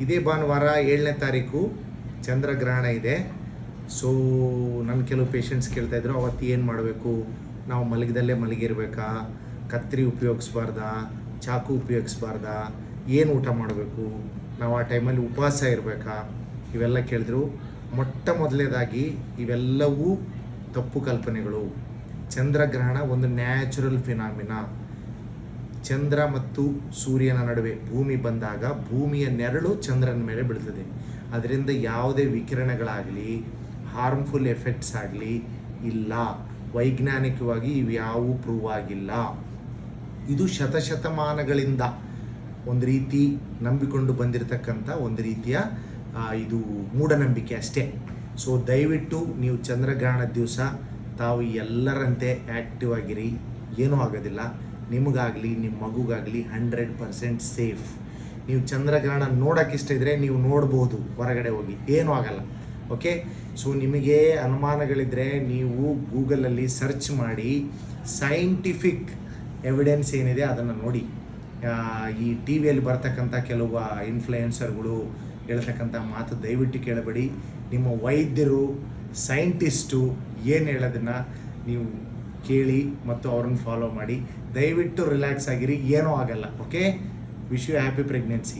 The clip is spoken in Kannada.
ಇದೇ ಭಾನುವಾರ 7ನೇ ತಾರೀಕು ಚಂದ್ರಗ್ರಹಣ ಇದೆ. ಸೊ ನನ್ನ ಕೆಲವು ಪೇಷಂಟ್ಸ್ ಕೇಳ್ತಾಯಿದ್ರು, ಅವತ್ತು ಏನು ಮಾಡಬೇಕು, ನಾವು ಮಲಗಿದಲ್ಲೇ ಮಲಗಿರ್ಬೇಕಾ, ಕತ್ತರಿ ಉಪಯೋಗಿಸ್ಬಾರ್ದಾ, ಚಾಕು ಉಪಯೋಗಿಸ್ಬಾರ್ದಾ, ಏನು ಊಟ ಮಾಡಬೇಕು, ನಾವು ಆ ಟೈಮಲ್ಲಿ ಉಪವಾಸ ಇರಬೇಕಾ, ಇವೆಲ್ಲ ಕೇಳಿದ್ರು. ಮೊಟ್ಟ ಮೊದಲನೇದಾಗಿ ಇವೆಲ್ಲವೂ ತಪ್ಪು ಕಲ್ಪನೆಗಳು. ಚಂದ್ರಗ್ರಹಣ ಒಂದು ನ್ಯಾಚುರಲ್ ಫಿನಾಮಿನಾ. ಚಂದ್ರ ಮತ್ತು ಸೂರ್ಯನ ನಡುವೆ ಭೂಮಿ ಬಂದಾಗ ಭೂಮಿಯ ನೆರಳು ಚಂದ್ರನ ಮೇಲೆ ಬೀಳ್ತದೆ. ಅದರಿಂದ ಯಾವುದೇ ವಿಕಿರಣಗಳಾಗಲಿ, ಹಾರ್ಮ್ಫುಲ್ ಎಫೆಕ್ಟ್ಸ್ ಆಗಲಿ ಇಲ್ಲ. ವೈಜ್ಞಾನಿಕವಾಗಿ ಇವ್ಯಾವೂ ಪ್ರೂವ್ ಆಗಿಲ್ಲ. ಇದು ಶತಶತಮಾನಗಳಿಂದ ಒಂದು ರೀತಿ ನಂಬಿಕೊಂಡು ಬಂದಿರತಕ್ಕಂಥ ಒಂದು ರೀತಿಯ ಇದು ಮೂಢನಂಬಿಕೆ ಅಷ್ಟೇ. ಸೊ ದಯವಿಟ್ಟು ನೀವು ಚಂದ್ರಗ್ರಹಣದ ದಿವಸ ತಾವು ಎಲ್ಲರಂತೆ ಆ್ಯಕ್ಟಿವ್ ಆಗಿರಿ, ಏನೂ ಆಗೋದಿಲ್ಲ. ನಿಮಗಾಗಲಿ ನಿಮ್ಮ ಮಗುಗಾಗಲಿ 100% ಸೇಫ್. ನೀವು ಚಂದ್ರಗ್ರಹಣ ನೋಡೋಕೆ ಇಷ್ಟ ಇದ್ದರೆ ನೀವು ನೋಡ್ಬೋದು, ಹೊರಗಡೆ ಹೋಗಿ, ಏನೂ ಆಗಲ್ಲ. ಓಕೆ. ಸೊ ನಿಮಗೆ ಅನುಮಾನಗಳಿದ್ದರೆ ನೀವು ಗೂಗಲಲ್ಲಿ ಸರ್ಚ್ ಮಾಡಿ ಸೈಂಟಿಫಿಕ್ ಎವಿಡೆನ್ಸ್ ಏನಿದೆ ಅದನ್ನು ನೋಡಿ. ಈ ಟಿ ವಿಯಲ್ಲಿ ಬರ್ತಕ್ಕಂಥ ಕೆಲವು ಇನ್ಫ್ಲುಯೆನ್ಸರ್ಗಳು ಹೇಳ್ತಕ್ಕಂಥ ಮಾತು ದಯವಿಟ್ಟು ಕೇಳಬೇಡಿ. ನಿಮ್ಮ ವೈದ್ಯರು, ಸೈಂಟಿಸ್ಟು ಏನು ಹೇಳೋದನ್ನು ನೀವು ಕೇಳಿ ಮತ್ತು ಅವ್ರನ್ನ ಫಾಲೋ ಮಾಡಿ. ದಯವಿಟ್ಟು ರಿಲ್ಯಾಕ್ಸ್ ಆಗಿರಿ, ಏನೂ ಆಗಲ್ಲ. Okay. Wish you happy pregnancy.